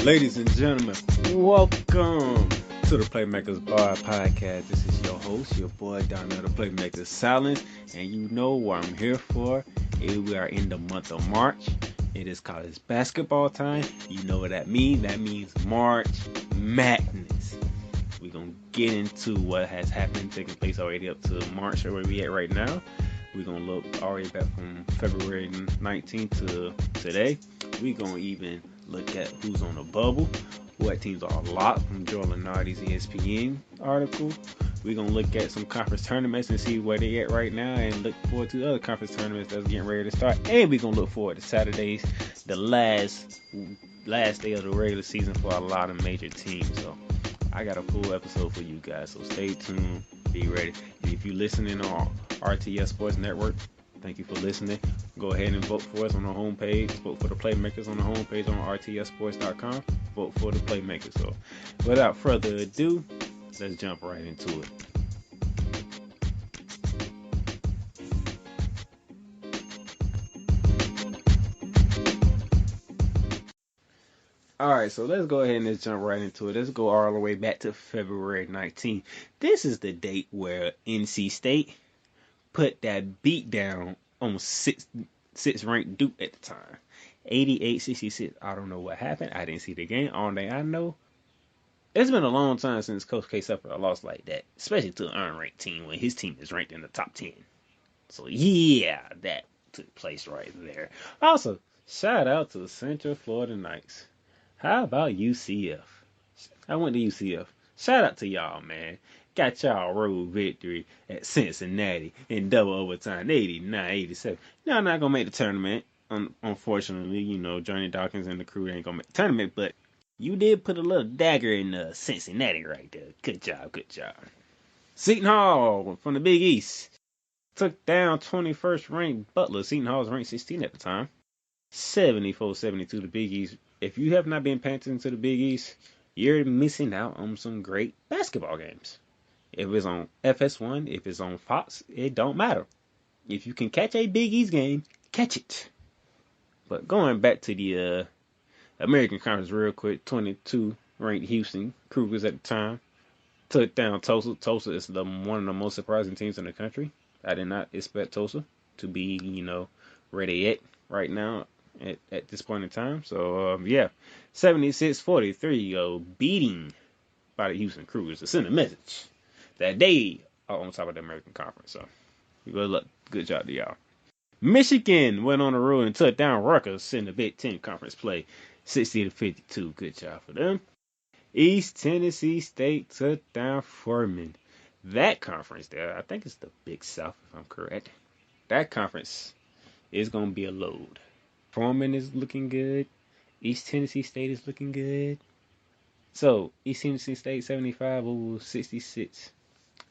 Ladies and gentlemen, welcome to the Playmakers Bar Podcast. This is your host, your boy Donnell, the Playmakers Silence, and you know what I'm here for. We are in the month of March. It is college basketball time. You know what that means? That means March Madness. We're going to get into what has happened, taking place already up to March, where we at right now. We're going to look already back from February 19th to today. We're going to even look at who's on the bubble, what teams are locked from Joel Lunardi's ESPN article. We're going to look at some conference tournaments and see where they at right now and look forward to other conference tournaments that's getting ready to start. And we're going to look forward to Saturdays, the last day of the regular season for a lot of major teams. So I got a full episode for you guys, so stay tuned, be ready. And if you're listening on RTS Sports Network, thank you for listening. Go ahead and vote for us on the homepage. Vote for the Playmakers on the homepage on rtsports.com. Vote for the Playmakers. So without further ado, let's jump right into it. Alright, so let's go ahead and let's jump right into it. Let's go all the way back to February 19th. This is the date where NC State put that beat down on sixth ranked Duke at the time. 88-66. I don't know what happened. I didn't see the game. All day I know, it's been a long time since Coach K suffered a loss like that, especially to an unranked team when his team is ranked in the top 10. So yeah, that took place right there. Also, shout out to Central Florida Knights. How about UCF? I went to UCF. Shout out to y'all, man. Got y'all road victory at Cincinnati in double overtime, 89-87. Y'all not going to make the tournament. Unfortunately, you know, Johnny Dawkins and the crew ain't going to make the tournament, but you did put a little dagger in Cincinnati right there. Good job, good job. Seton Hall from the Big East took down 21st ranked Butler. Seton Hall was ranked 16 at the time. 74-72 the Big East. If you have not been paying attention to the Big East, you're missing out on some great basketball games. If it's on FS1, if it's on Fox, it don't matter. If you can catch a Big East game, catch it. But going back to the American Conference real quick, 22 ranked Houston Cougars at the time took down Tulsa. Tulsa is one of the most surprising teams in the country. I did not expect Tulsa to be, where they at right now at this point in time. So, 76-43, beating by the Houston Cougars to send a message that they are on top of the American Conference. So, good luck. Good job to y'all. Michigan went on the road and took down Rutgers in the Big Ten Conference play, 60-52. Good job for them. East Tennessee State took down Furman. That conference there, I think it's the Big South, if I'm correct. That conference is going to be a load. Furman is looking good. East Tennessee State is looking good. So, East Tennessee State 75-66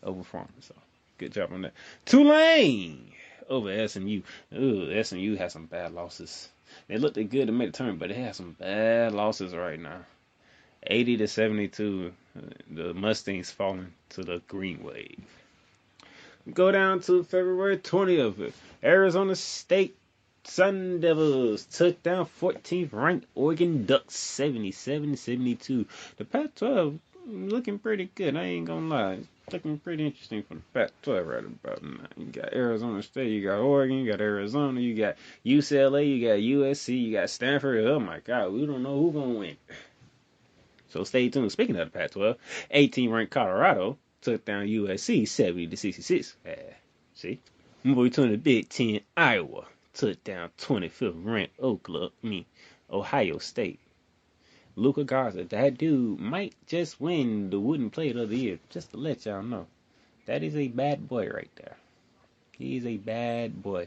over Furman. So, good job on that. Tulane over SMU. Ooh, SMU has some bad losses. They looked good to make the tournament, but they have some bad losses right now. 80-72. The Mustangs falling to the Green Wave. Go down to February 20th. Arizona State Sun Devils took down 14th ranked Oregon Ducks 77-72. The Pac-12 looking pretty good. I ain't gonna lie. Looking pretty interesting for the Pac-12 right about now. You got Arizona State, you got Oregon, you got Arizona, you got UCLA, you got USC, you got Stanford. Oh my God, we don't know who's gonna win. So stay tuned. Speaking of the Pac-12, 18th ranked Colorado took down USC 70-66. See? Moving to the Big Ten, Iowa took down 25th ranked Ohio State. Luka Garza, that dude might just win the Wooden Plate of the Year, just to let y'all know. That is a bad boy right there. He's a bad boy.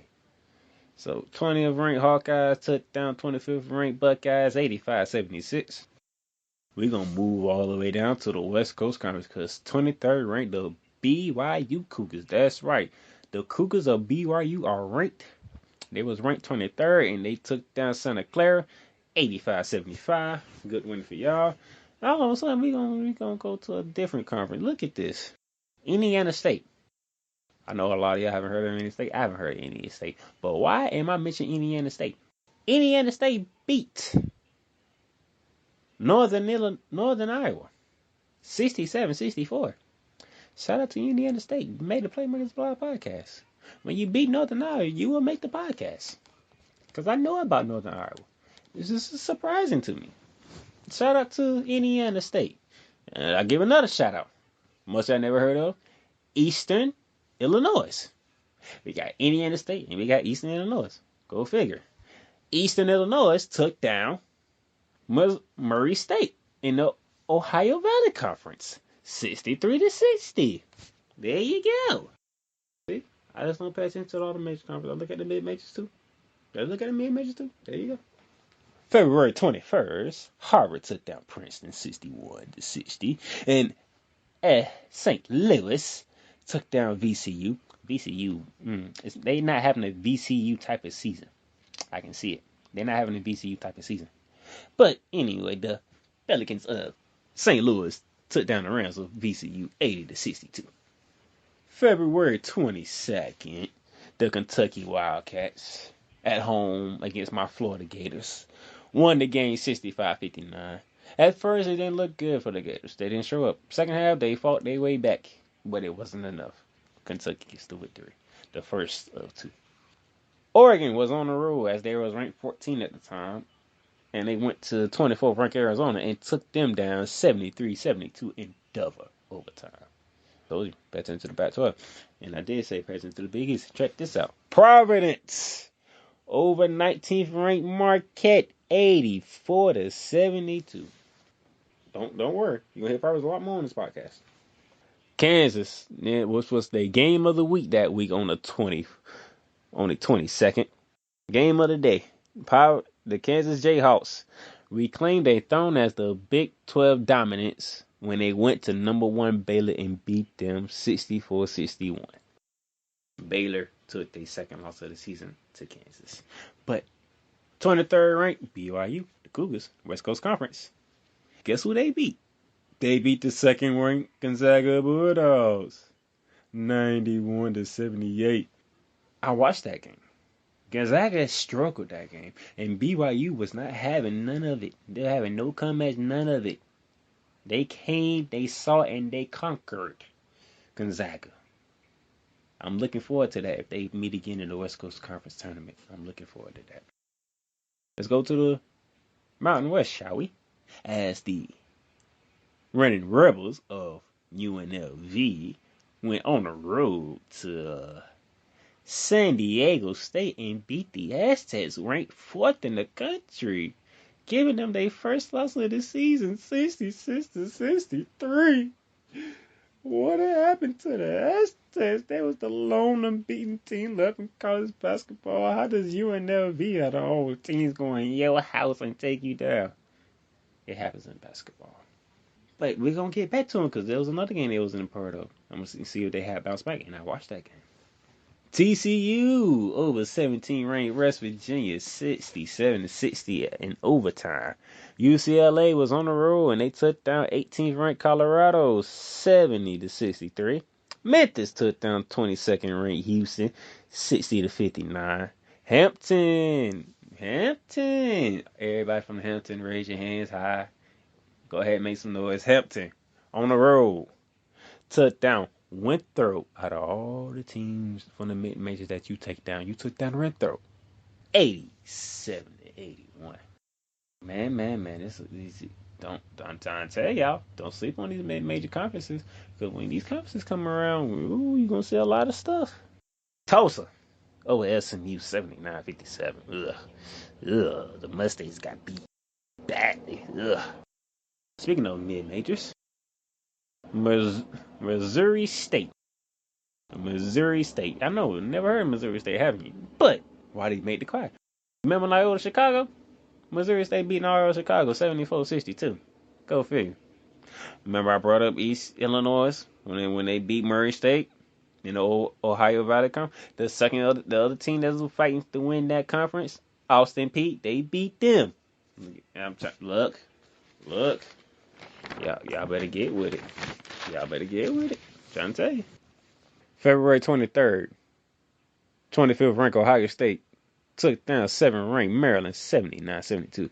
So 20th ranked Hawkeyes took down 25th ranked Buckeyes 85-76. We're going to move all the way down to the West Coast Conference because 23rd ranked the BYU Cougars. That's right. The Cougars of BYU are ranked. They was ranked 23rd and they took down Santa Clara 85-75. Good win for y'all. All of a sudden, we gonna go to a different conference. Look at this. Indiana State. I know a lot of y'all haven't heard of Indiana State. I haven't heard of Indiana State. But why am I mentioning Indiana State? Indiana State beat Northern Iowa, 67-64. Shout out to Indiana State. You made the Playmakers Blog podcast. When you beat Northern Iowa, you will make the podcast. Because I know about Northern Iowa. This is surprising to me. Shout out to Indiana State. And I'll give another shout out. Much I never heard of. Eastern Illinois. We got Indiana State and we got Eastern Illinois. Go figure. Eastern Illinois took down Murray State in the Ohio Valley Conference. 63-60. There you go. See? I just don't pay attention to all the major conferences. I look at the mid-majors too. There you go. February 21st, Harvard took down Princeton 61-60. And St. Louis took down VCU. VCU, they not having a VCU type of season. I can see it. They're not having a VCU type of season. But anyway, the Pelicans of St. Louis took down the Rams of VCU 80-62. February 22nd, the Kentucky Wildcats at home against my Florida Gators won the game 65-59. At first, it didn't look good for the Gators. They didn't show up. Second half, they fought their way back, but it wasn't enough. Kentucky gets the victory, the first of two. Oregon was on the road as they was ranked 14 at the time, and they went to 24th ranked Arizona and took them down 73-72 in double overtime. Told you, pay attention to the Pac-12. And I did say pay attention to the Big East. Check this out. Providence over 19th ranked Marquette 84-72. Don't worry. You're going to hear Providence a lot more on this podcast. Kansas, which was the game of the week that week on the 22nd. Game of the day. The Kansas Jayhawks reclaimed their throne as the Big 12 dominance when they went to number 1 Baylor and beat them 64-61. Baylor took their second loss of the season to Kansas. But 23rd ranked BYU, the Cougars, West Coast Conference. Guess who they beat? They beat the second ranked Gonzaga Bulldogs 91-78. I watched that game. Gonzaga struggled that game, and BYU was not having none of it. They're having no comeback, none of it. They came, they saw, and they conquered Gonzaga. I'm looking forward to that if they meet again in the West Coast Conference Tournament. I'm looking forward to that. Let's go to the Mountain West, shall we? As the Running Rebels of UNLV went on the road to San Diego State and beat the Aztecs, ranked 4th in the country, giving them their first loss of the season, 66-63. What happened to the Aztecs? They was the lone unbeaten team left in college basketball. How does UNLV out of all teams go in your house and take you down? It happens in basketball. But we're going to get back to them because there was another game they was in part of. I'm going to see if they had bounced back, and I watched that game. TCU over 17th-ranked West Virginia, 67-60 in overtime. UCLA was on the road and they took down 18th-ranked Colorado, 70-63. Memphis took down 22nd-ranked Houston, 60-59. Hampton. Everybody from Hampton, raise your hands high. Go ahead and make some noise. Hampton on the road took down Winthrop. Out of all the teams from the mid-majors that you take down, you took down Winthrop 87-81. Man, this is easy. I'm trying to tell y'all, don't sleep on these mid-major conferences, because when these conferences come around, you're going to see a lot of stuff. Tulsa over SMU 79-57. The Mustangs got beat badly. Speaking of mid-majors, Missouri State. I know, never heard of Missouri State, haven't you? But why did he make the quiet? Remember Loyola Chicago? Missouri State beating Loyola Chicago 74-62. Go figure. Remember I brought up East Illinois when they beat Murray State in the Ohio Valley Conference? The other team that was fighting to win that conference, Austin Peay, they beat them. Look. Y'all better get with it. Trying to tell you. February 23rd, 25th ranked Ohio State took down 7th ranked Maryland 79-72.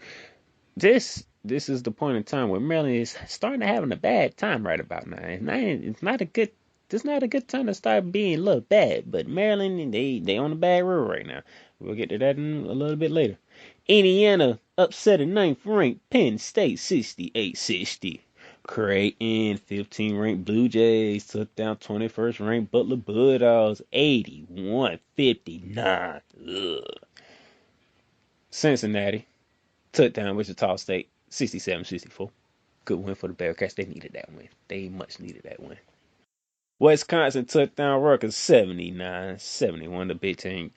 This this is the point in time where Maryland is starting to having a bad time right about now. It's not a good. It's not a good time to start being a little bad. But Maryland, they on a bad road right now. We'll get to that in a little bit later. Indiana upset a ninth-ranked Penn State 68-60. Creighton, 15th-ranked Blue Jays took down 21st-ranked Butler Bulldogs 81-59. Cincinnati took down Wichita State 67-64. Good win for the Bearcats. They needed that win. They much needed that win. Wisconsin took down Rutgers 79-71. The Big Ten.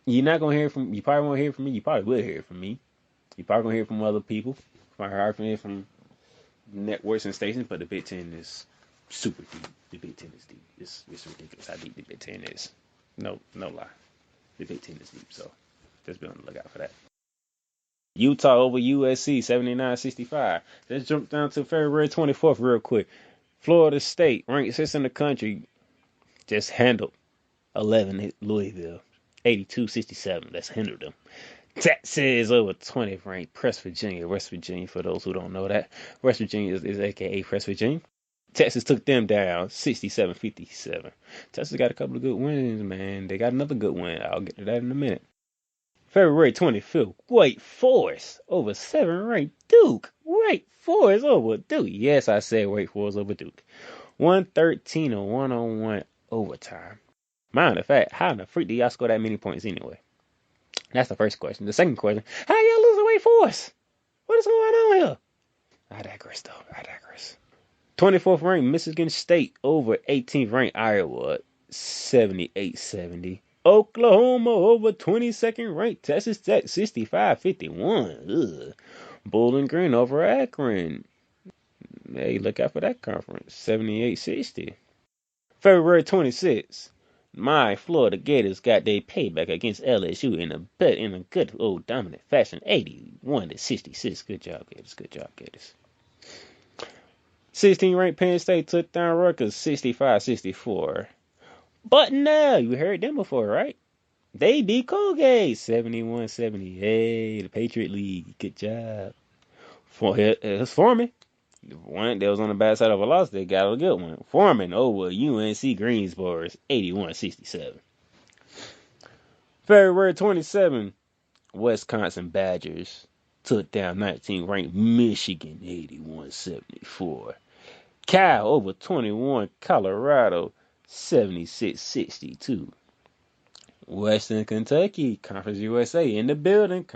You're not gonna hear from. You probably won't hear from me. You probably will hear from me. You probably gonna hear from other people. You probably hear from networks and stations. But the Big Ten is super deep. The Big Ten is deep. It's ridiculous how deep the Big Ten is. No lie. The Big Ten is deep. So just be on the lookout for that. Utah over USC 79-65. Let's jump down to February 24th real quick. Florida State, ranked 6th in the country, just handled 11 Louisville 82-67. That's hindered them. Texas over 20th ranked West Virginia, for those who don't know that. West Virginia is aka West Virginia. Texas took them down 67-57. Texas got a couple of good wins, man. They got another good win. I'll get to that in a minute. February 25th, Wake Forest over 7th-ranked Duke. Wake Forest over Duke. Yes, I said Wake Forest over Duke. 113 and 101 overtime. Mind the fact, how in the freak do y'all score that many points anyway? That's the first question. The second question, how y'all lose to Wake Forest? What is going on here? I digress, though. 24th ranked Michigan State over 18th ranked Iowa 78-70. Oklahoma over 22nd ranked Texas Tech 65-51. Bowling Green over Akron. Hey, look out for that conference. 78-60. February 26th. My Florida Gators got their payback against LSU in a good old dominant fashion. 81-66. Good job, Gators. 16th ranked Penn State took down Rutgers 65-64. But no, you heard them before, right? They beat Colgate 71-78. The Patriot League. Good job. It's Foreman. One that was on the bad side of a loss, they got a good one. Foreman over UNC Greensboro 81-67. February 27, Wisconsin Badgers took down 19th ranked Michigan 81-74. Cal over 21 Colorado 76-62. Western Kentucky, Conference USA in the building.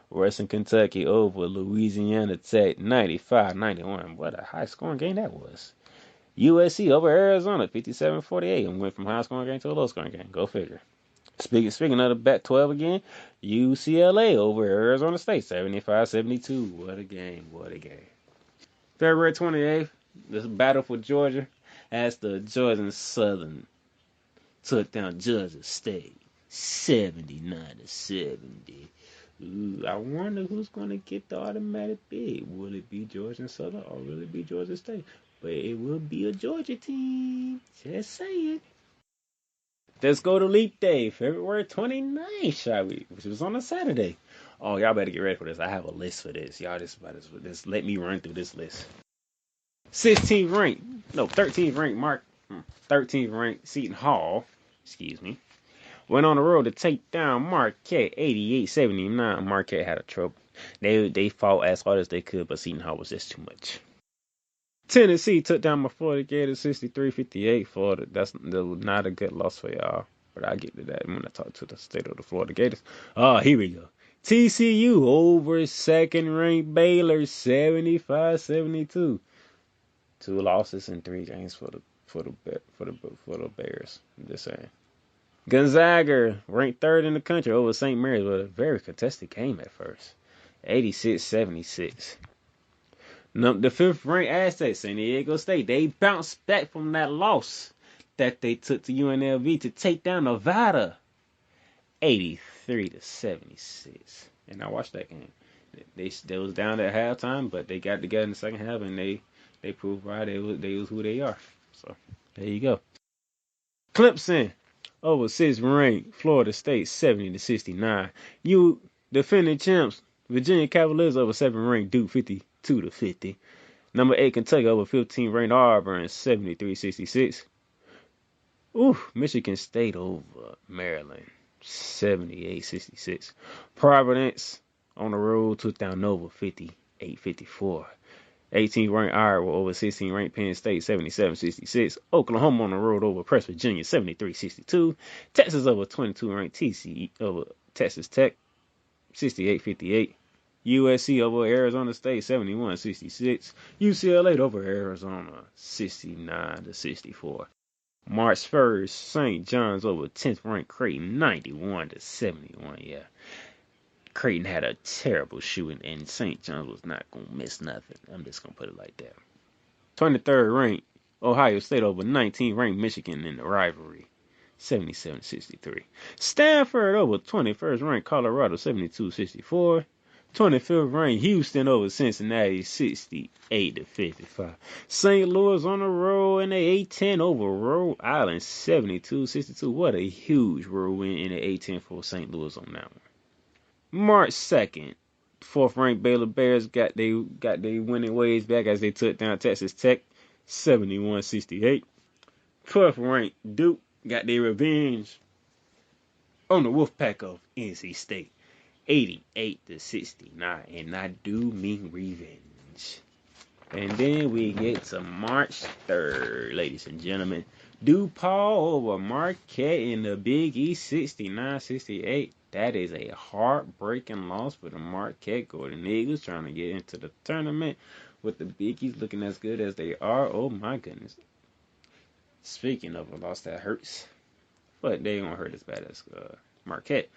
Western Kentucky over Louisiana Tech 95-91. What a high scoring game that was. USC over Arizona 57-48 and went from high scoring game to a low scoring game. Go figure. Speaking of the Pac-12 again, UCLA over Arizona State 75-72. What a game. February 28th, this battle for Georgia as the Georgia Southern took down Georgia State 79-70. I wonder who's going to get the automatic bid. Will it be Georgia Southern or will it be Georgia State? But it will be a Georgia team. Just saying. Let's go to Leap Day, February 29th, shall we? Which was on a Saturday. Oh, y'all better get ready for this. I have a list for this. Y'all just let me run through this list. 13th ranked Seton Hall, went on the road to take down Marquette 88-79. Marquette had a trouble. They fought as hard as they could, but Seton Hall was just too much. Tennessee took down my Florida Gators 63-58. Florida, that was not a good loss for y'all, but I'll get to that when I talk to the state of the Florida Gators. Here we go. TCU over second-ranked Baylor 75-72. 2 losses in 3 games for the Bears. I'm just saying. Gonzaga ranked 3rd in the country over St. Mary's, but a very contested game at first. 86-76. The 5th-ranked Aztecs, San Diego State, they bounced back from that loss that they took to UNLV to take down Nevada 83-76. And I watched that game. They was down at halftime, but they got together in the second half, and they proved why they was who they are. So there you go. Clemson over 6th ranked Florida State 70-69. You defending champs Virginia Cavaliers over 7th-ranked Duke 52-50. Number 8 Kentucky over 15th-ranked Auburn 73-66. Michigan State over Maryland 78-66. Providence on the road took down Nova 58-54. 18th-ranked Iowa over 16th-ranked Penn State 77-66. Oklahoma on the road over West Virginia 73-62. Texas over 22nd-ranked TCU over Texas Tech 68-58. USC over Arizona State 71-66. UCLA over Arizona 69-64. March 1st, St. John's over 10th-ranked Creighton 91-71. Yeah. Creighton had a terrible shooting, and St. John's was not going to miss nothing. I'm just going to put it like that. 23rd-ranked Ohio State over 19th-ranked Michigan in the rivalry, 77-63. Stanford over 21st-ranked Colorado, 72-64. 25th-ranked Houston over Cincinnati, 68-55. St. Louis on the road in the A-10 over Rhode Island, 72-62. What a huge road win in the A-10 for St. Louis on that one. March 2nd, 4th-ranked Baylor Bears got their winning ways back as they took down Texas Tech, 71-68. 12th-ranked Duke got their revenge on the Wolfpack of NC State, 88-69, and I do mean revenge. And then we get to March 3rd, ladies and gentlemen. DePaul over Marquette in the Big East, 69-68. That is a heartbreaking loss for the Marquette Golden Eagles trying to get into the tournament with the Big East looking as good as they are. Oh my goodness. Speaking of a loss that hurts, but they don't hurt as bad as Marquette.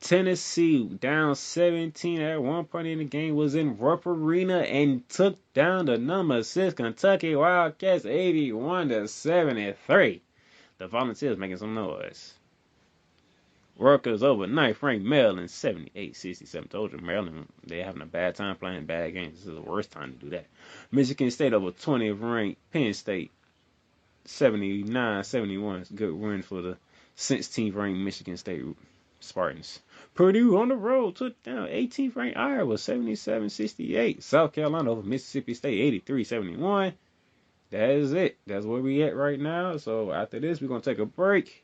Tennessee down 17 at one point in the game, was in Rupp Arena and took down the number 6 Kentucky Wildcats 81-73. The Volunteers making some noise. Rutgers over 9th-ranked Maryland 78-67. Told you Maryland, they're having a bad time playing bad games. This is the worst time to do that. Michigan State over 20th-ranked Penn State 79-71. Good win for the 16th-ranked Michigan State Spartans. Purdue on the road took down 18th-ranked Iowa 77-68. South Carolina over Mississippi State 83-71. That is it. That's where we at right now. So after this, we're going to take a break.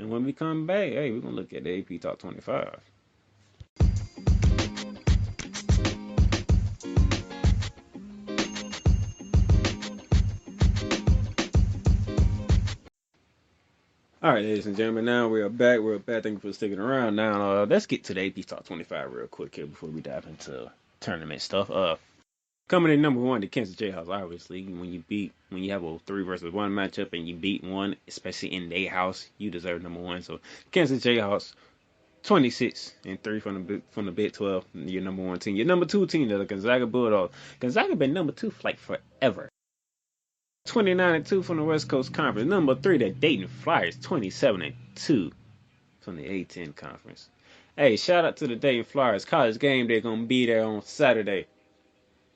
And when we come back, hey, we're going to look at the AP Top 25. All right, ladies and gentlemen, now we are back. We're back. Thank you for sticking around. Now, let's get to the AP Top 25 real quick here before we dive into tournament stuff. Coming in number 1, the Kansas Jayhawks. Obviously, when you have a 3 versus 1 matchup and you beat one, especially in their house, you deserve number 1. So, Kansas Jayhawks, 26-3 from the Big 12. Your number 1 team. Your number 2 team, the Gonzaga Bulldogs. Gonzaga been number 2 for like forever. 29-2 from the West Coast Conference. Number 3, the Dayton Flyers, 27-2 from the A-10 Conference. Hey, shout out to the Dayton Flyers. College game day gonna be there on Saturday.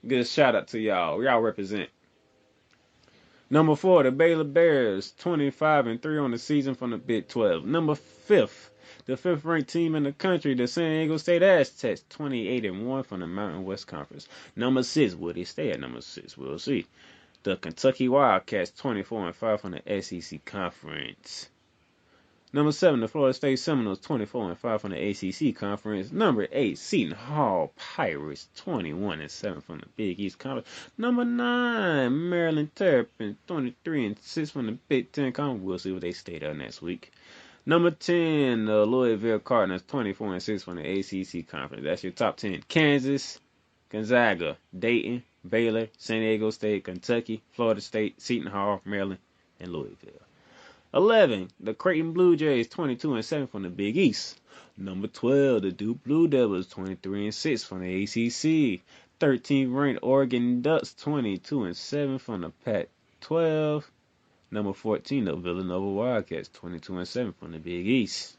Good shout out to y'all. Y'all represent. Number 4, the Baylor Bears, 25-3 on the season from the Big 12. Number 5, the 5th-ranked team in the country, the San Diego State Aztecs, 28-1 from the Mountain West Conference. Number 6, will they stay at number 6? We'll see. The Kentucky Wildcats, 24-5 from the SEC Conference. Number 7, the Florida State Seminoles, 24-5 from the ACC Conference. Number 8, Seton Hall Pirates, 21-7 from the Big East Conference. Number 9, Maryland Terrapins, 23-6 from the Big Ten Conference. We'll see what they stay there next week. Number 10, the Louisville Cardinals, 24-6 from the ACC Conference. That's your top 10. Kansas, Gonzaga, Dayton, Baylor, San Diego State, Kentucky, Florida State, Seton Hall, Maryland, and Louisville. 11, the Creighton Blue Jays, 22-7 from the Big East. Number 12, the Duke Blue Devils, 23-6 from the ACC. 13th ranked Oregon Ducks, 22-7 from the Pac-12. Number 14, the Villanova Wildcats, 22-7 from the Big East.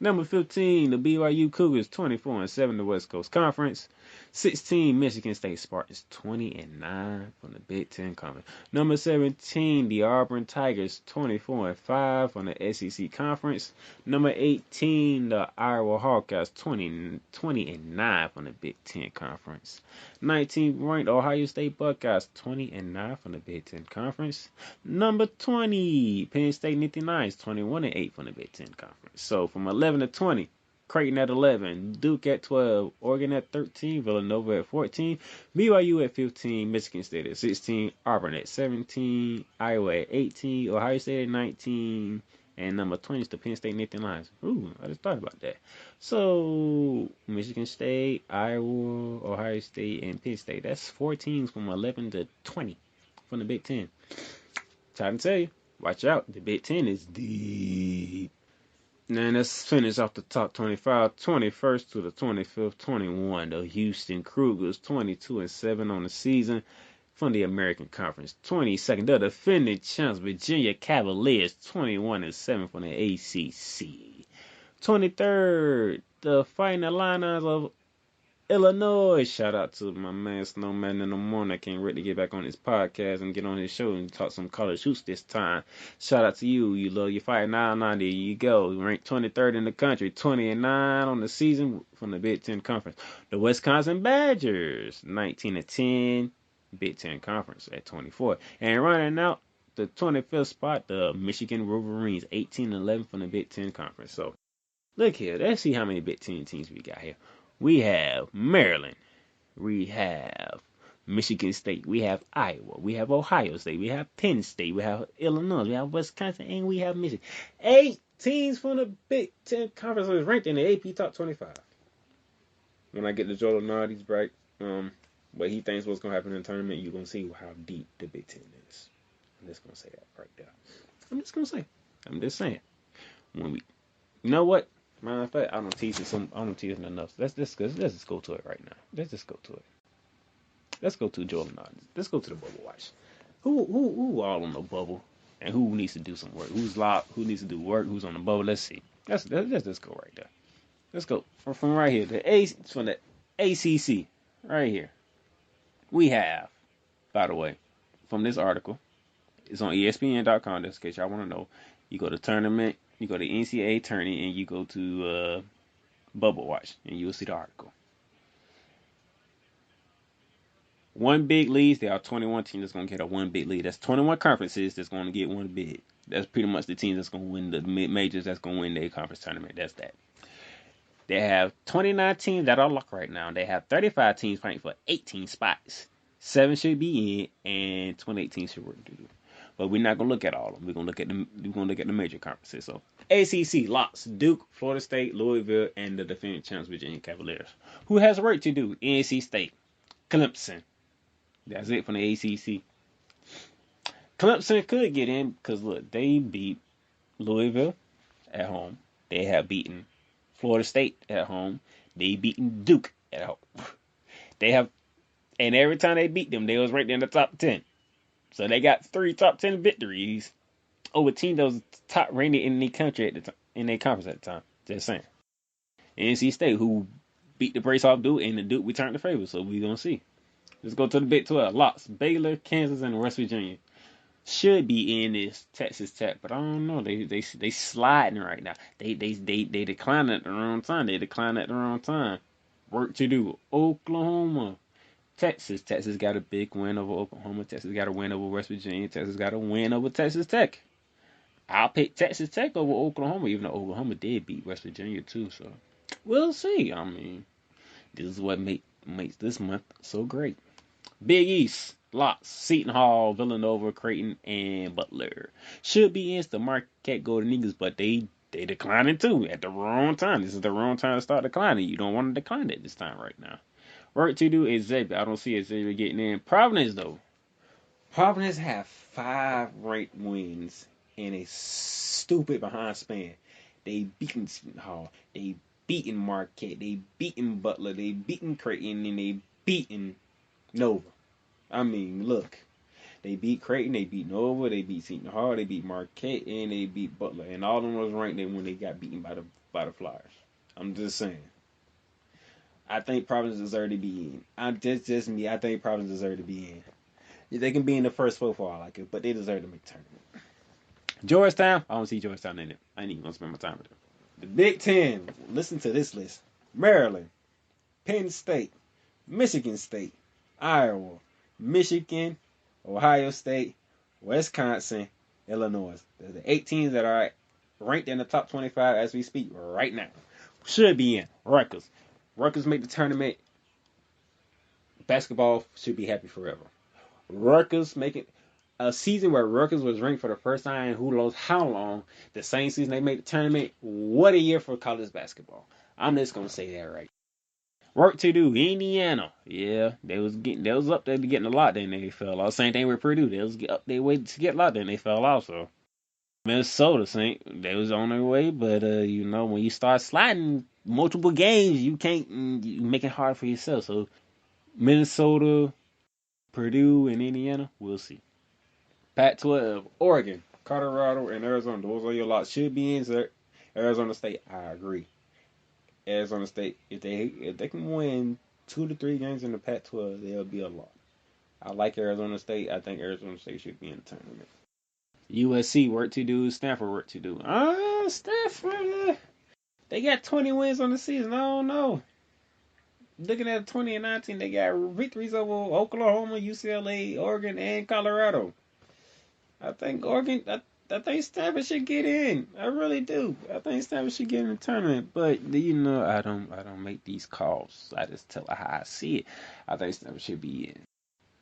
Number 15, the BYU Cougars, 24-7 in the West Coast Conference. 16, Michigan State Spartans, 20-9 from the Big Ten Conference. Number 17, the Auburn Tigers, 24-5 from the SEC Conference. Number 18, the Iowa Hawkeyes, 20-9 from the Big Ten Conference. 19th ranked Ohio State Buckeyes, 20-9 from the Big Ten Conference. Number 20, Penn State Nittany Lions, 21-8 from the Big Ten Conference. So from 11 to 20, Creighton at 11, Duke at 12, Oregon at 13, Villanova at 14, BYU at 15, Michigan State at 16, Auburn at 17, Iowa at 18, Ohio State at 19, and number 20 is the Penn State Nittany Lions. Ooh, I just thought about that. So, Michigan State, Iowa, Ohio State, and Penn State. That's 4 teams from 11 to 20 from the Big Ten. Time to tell you, watch out. The Big Ten is deep. Now let's finish off the top 25. 21st to the 25th, 21. The Houston Cougars, 22-7 on the season from the American Conference. 22nd, the defending champs, Virginia Cavaliers, 21-7 from the ACC. 23rd, the Fighting Illini of Illinois. Shout out to my man Snowman in the morning. I can't wait to get back on his podcast and get on his show and talk some college hoops this time. Shout out to you. You love your fight. Now there you go. Ranked 23rd in the country, 20-9 on the season from the Big Ten Conference. The Wisconsin Badgers, 19-10, Big Ten Conference at 24. And running out the 25th spot, the Michigan Wolverines, 18-11 from the Big Ten Conference. So look here. Let's see how many Big Ten teams we got here. We have Maryland, we have Michigan State, we have Iowa, we have Ohio State, we have Penn State, we have Illinois, we have Wisconsin, and we have Michigan. 8 teams from the Big Ten Conference is ranked in the AP Top 25. When I get to Joel Lunardi's break, what he thinks what's going to happen in the tournament, you're going to see how deep the Big Ten is. I'm just going to say that right there. I'm just saying. You know what? Matter of fact, I don't tease it enough. Let's just go to it right now. Let's just go to it. Let's go to Joel Lunardi. Let's go to the bubble watch. Who all on the bubble, and who needs to do some work? Who's locked? Who needs to do work? Who's on the bubble? Let's see. Let's just go right there. Let's go from right here. From the ACC right here. We have, by the way, from this article, it's on ESPN.com. Just in case y'all want to know, you go to tournament. You go to NCAA tourney and you go to Bubble Watch and you'll see the article. One big lead, there are 21 teams that's going to get a one big lead. That's 21 conferences that's going to get one big. That's pretty much the teams that's going to win the majors that's going to win their conference tournament. That's that. They have 29 teams that are locked right now. They have 35 teams fighting for 18 spots. 7 should be in and 28 teams should work to do. But we're not gonna look at all of them. We're gonna look at the major conferences. So ACC locks Duke, Florida State, Louisville, and the defending champs Virginia Cavaliers. Who has work to do? NC State, Clemson. That's it from the ACC. Clemson could get in because look, they beat Louisville at home. They have beaten Florida State at home. They beaten Duke at home. And every time they beat them, they was right there in the top 10. So they got 3 top 10 victories over teams that was top rated in the country at the time, in their conference at the time. Just saying. NC State, who beat the brace off Duke, and the Duke returned the favor. So we're gonna see. Let's go to the Big 12. Locks Baylor, Kansas, and West Virginia should be in this Texas Tech, but I don't know. They sliding right now. They decline at the wrong time. Work to do. Oklahoma. Texas got a big win over Oklahoma. Texas got a win over West Virginia. Texas got a win over Texas Tech. I'll pick Texas Tech over Oklahoma, even though Oklahoma did beat West Virginia too. So we'll see. I mean, this is what makes this month so great. Big East locks Seton Hall, Villanova, Creighton, and Butler should be in the Marquette Golden Eagles, but they declining too at the wrong time. This is the wrong time to start declining. You don't want to decline it this time right now. Work to do is Xavier. I don't see Xavier getting in. Providence, though. Providence have 5 ranked wins in a stupid behind span. They beaten Seton Hall. They beaten Marquette. They beaten Butler. They beaten Creighton. And they beaten Nova. I mean, look. They beat Creighton. They beat Nova. They beat Seton Hall. They beat Marquette. And they beat Butler. And all of them was ranked when they got beaten by the by the Flyers. I'm just saying. I think Providence deserve to be in. I'm just me. I think Providence deserve to be in. They can be in the first four for all I like it, but they deserve to make the tournament. Georgetown, I don't see Georgetown in it. I ain't even gonna spend my time with them. The Big Ten. Listen to this list: Maryland, Penn State, Michigan State, Iowa, Michigan, Ohio State, Wisconsin, Illinois. They're the 8 teams that are ranked in the top 25 as we speak right now. Should be in. Rutgers. Rutgers make the tournament. Basketball should be happy forever. Rutgers making a season where Rutgers was ranked for the first time. Who knows how long? The same season they made the tournament. What a year for college basketball. I'm just gonna say that right. Work to do, Indiana. Yeah, they was up there to getting a lot, then they fell off. Same thing with Purdue. They was up their way to get a lot, then they fell off. So Minnesota, they was on their way, but when you start sliding multiple games, you can't you make it hard for yourself. So Minnesota, Purdue, and Indiana, we'll see. Pac-12, Oregon, Colorado, and Arizona. Those are your lots. Should be in, sir. Arizona State, I agree. Arizona State, if they can win 2 to 3 games in the Pac-12, they'll be a lot. I like Arizona State. I think Arizona State should be in the tournament. USC, work to do. Stanford, work to do. Stanford, they got 20 wins on the season. I don't know. Looking at 20 and 19, they got victories over Oklahoma, UCLA, Oregon, and Colorado. I think I think Stanford should get in. I really do. I think Stanford should get in the tournament. But I don't make these calls. I just tell how I see it. I think Stanford should be in.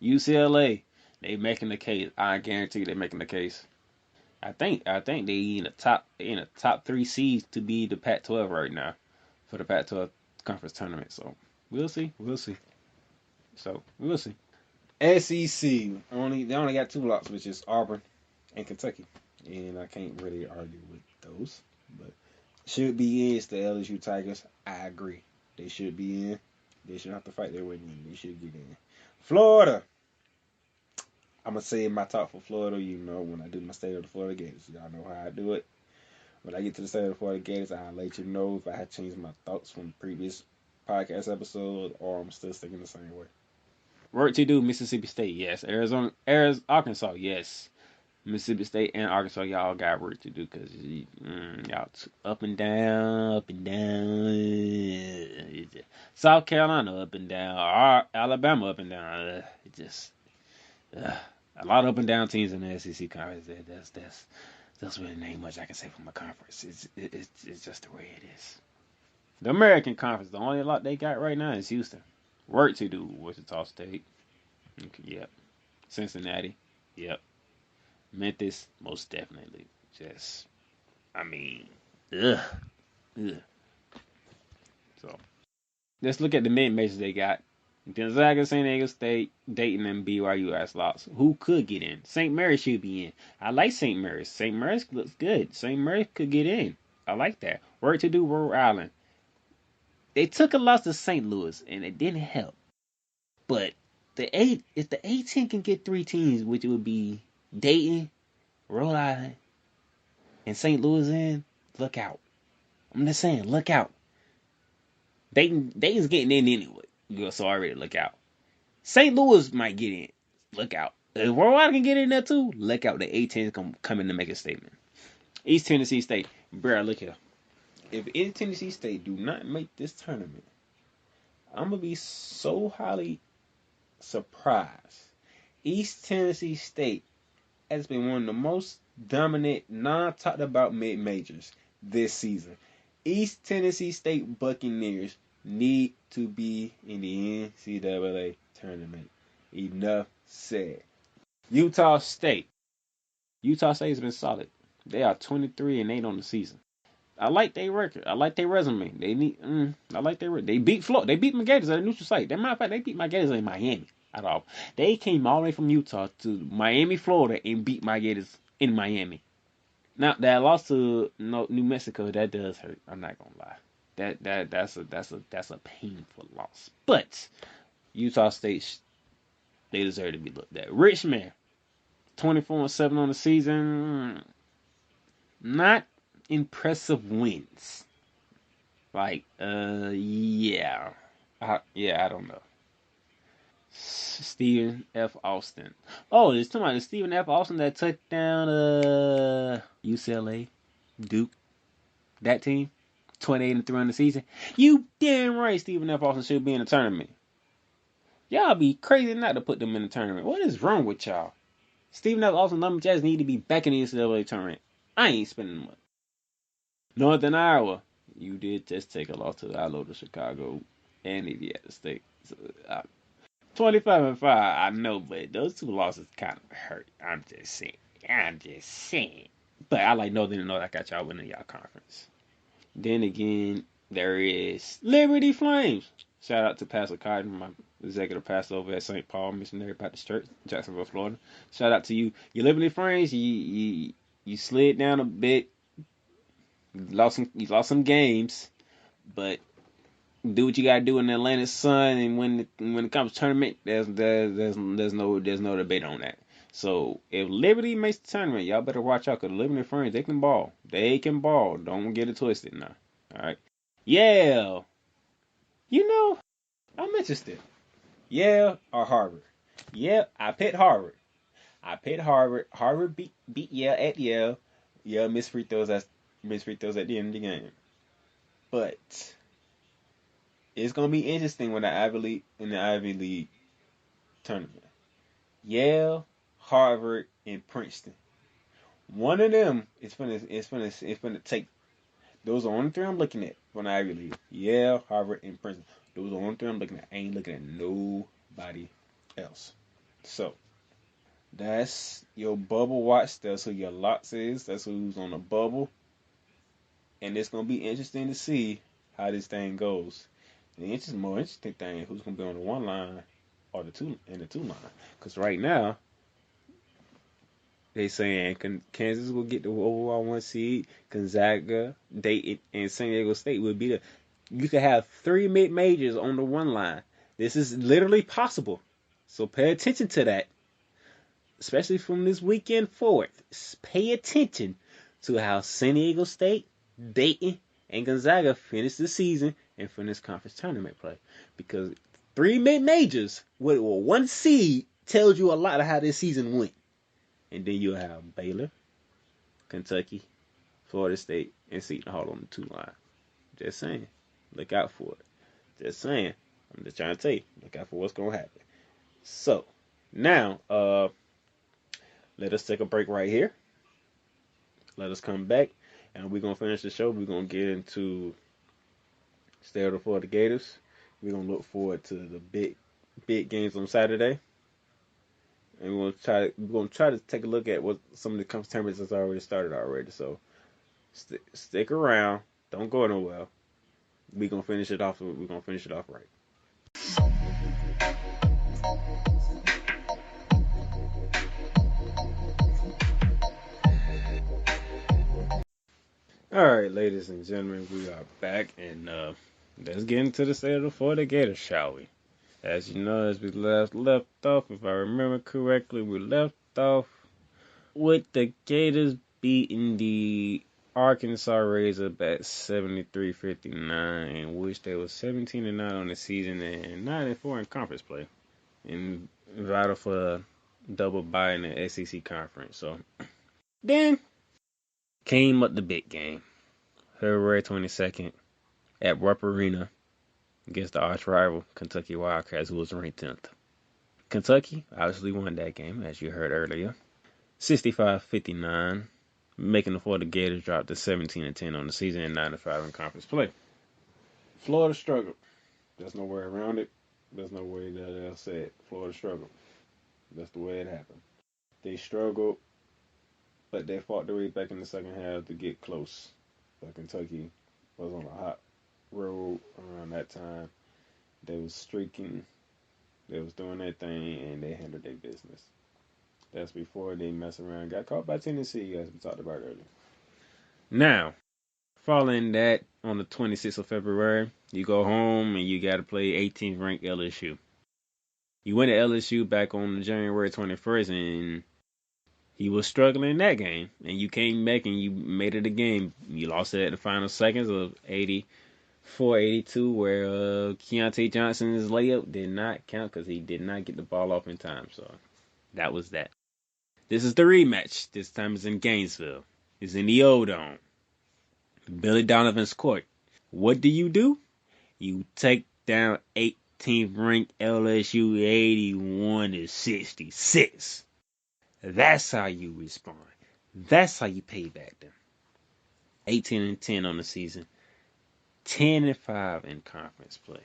UCLA, they making the case. I guarantee they're making the case. I think they in the top 3 seeds to be the Pac-12 right now for the Pac-12 conference tournament. So we'll see. So we'll see. SEC they only got 2 blocks, which is Auburn and Kentucky, and I can't really argue with those. But should be in. It's the LSU Tigers. I agree. They should be in. They should have to fight their way in. They should get in. Florida. I'm gonna say my top for Florida. When I do my State of the Florida Gators, y'all know how I do it. When I get to the State of the Florida Gators, I'll let you know if I had changed my thoughts from the previous podcast episode, or I'm still sticking the same way. Work to do, Mississippi State, yes. Arkansas, yes. Mississippi State and Arkansas, y'all got work to do because y'all up and down. South Carolina up and down. Alabama up and down. A lot of up and down teams in the SEC conference. That's really ain't much I can say from a conference. It's just the way it is. The American Conference, the only lot they got right now is Houston. Work to do, Wichita State. Okay, yep. Cincinnati. Yep. Memphis, most definitely. Ugh. So, let's look at the mid-majors they got. Gonzaga, San Diego State, Dayton, and BYU as lots. Who could get in? St. Mary's should be in. I like St. Mary's. St. Mary's looks good. St. Mary's could get in. I like that. Work to do, Rhode Island. They took a loss to St. Louis, and it didn't help. But if the A-10 can get 3 teams, which would be Dayton, Rhode Island, and St. Louis in, look out. I'm just saying, look out. Dayton's getting in anyway. So already look out. St. Louis might get in. Look out. If Rhode Island can get in there too, look out. The A-10 is going to come in to make a statement. East Tennessee State. Bruh, look here. If East Tennessee State do not make this tournament, I'm going to be so highly surprised. East Tennessee State has been one of the most dominant, non-talked about mid-majors this season. East Tennessee State Buccaneers need to be in the NCAA tournament. Enough said. Utah State. Utah State has been solid. They are 23-8 on the season. I like their record. I like their resume. I like their record. They beat Florida. They beat my Gators at a neutral site. As a matter of fact, they beat my Gators in Miami. At all. They came all the way from Utah to Miami, Florida, and beat my Gators in Miami. Now that loss to New Mexico, that does hurt. I'm not gonna lie. That's a painful loss. But Utah State, they deserve to be looked at. Richmond, 24-7 on the season. Not impressive wins. Like, yeah. I don't know. Stephen F. Austin. Oh, it's talking about Stephen F. Austin that took down UCLA, Duke, that team, 28-3 in the season. You damn right, Stephen F. Austin should be in the tournament. Y'all be crazy not to put them in the tournament. What is wrong with y'all? Stephen F. Austin Lumberjacks need to be back in the NCAA tournament. I ain't spending money. Northern Iowa, you did just take a loss to the Loyola Chicago and Indiana State. So, 25-5, I know, but those two losses kind of hurt. I'm just saying. I'm just saying. But I like Northern to know I got y'all winning y'all conference. Then again, there is Liberty Flames. Shout out to Pastor Cotton, my executive pastor over at St. Paul Missionary Baptist Church, Jacksonville, Florida. Shout out to you. Your Liberty Flames, you slid down a bit. You lost some games, but do what you gotta do in the Atlantic Sun, and when it comes to tournament, there's no debate on that. So if Liberty makes the tournament, y'all better watch out, because Liberty Friends, they can ball. They can ball. Don't get it twisted now. All right. Yeah. You know, I'm interested. Yeah or Harvard? Yeah, I picked Harvard. I picked Harvard. Harvard beat Yale at Yale. Yeah, missed free throws at the end of the game. But it's gonna be interesting when the Ivy League tournament. Yale, Harvard, and Princeton. One of them is gonna take. Those are the only three I'm looking at from the Ivy League. Yale, Harvard, and Princeton. Those are the only three I'm looking at. I ain't looking at nobody else. So that's your bubble watch. That's who your lots is. That's who's on the bubble. And it's gonna be interesting to see how this thing goes. The more interesting thing is who's gonna be on the one line or the two line. Because right now they saying Kansas will get the overall one seed. Gonzaga, Dayton, and San Diego State will be the. You could have three mid majors on the one line. This is literally possible. So pay attention to that, especially from this weekend forward. Pay attention to how San Diego State, Dayton, and Gonzaga finish the season and finish conference tournament play. Because three mid majors with one seed tells you a lot of how this season went. And then you have Baylor, Kentucky, Florida State, and Seton Hall on the two line. Just saying. Look out for it. Just saying. I'm just trying to tell you. Look out for what's going to happen. So, now, let us take a break right here. Let us come back. And we're going to finish the show. We're going to get into State of the Florida Gators. We're going to look forward to the big games on Saturday. And we're gonna try to take a look at what some of the tournaments has already started already. So stick around. Don't go nowhere. We're gonna finish it off. We're gonna finish it off right. All right, ladies and gentlemen, we are back, and let's get into the State of the Florida Gators, shall we? As you know, as we left off, if I remember correctly, we left off with the Gators beating the Arkansas Razorback 73-59, in which they were 17-9 on the season and 9-4 in conference play, and vital for a double bye in the SEC conference. So then came up the big game, February 22nd at Rupp Arena against the arch rival Kentucky Wildcats, who was ranked 10th. Kentucky obviously won that game, as you heard earlier, 65-59. Making the Florida Gators drop to 17-10 on the season and 9-5 in conference play. Florida struggled. There's no way around it. There's no way that they'll say it. Florida struggled. That's the way it happened. They struggled, but they fought their way back in the second half to get close. But Kentucky was on a hot road around that time. They was streaking. They was doing their thing, and they handled their business. That's before they mess around. Got caught by Tennessee, as we talked about earlier. Now, following that, on the 26th of February, you go home and you got to play 18th ranked LSU. You went to LSU back on January 21st, and he was struggling in that game. And you came back and you made it a game. You lost it at the final seconds of 80 482, where Keontae Johnson's layup did not count because he did not get the ball off in time. So that was that. This is the rematch. This time it's in Gainesville. It's in the O-Dome. Billy Donovan's court. What do? You take down 18th ranked LSU 81-66. That's how you respond. That's how you pay back them. 18-10 on the season. 10-5 in conference play.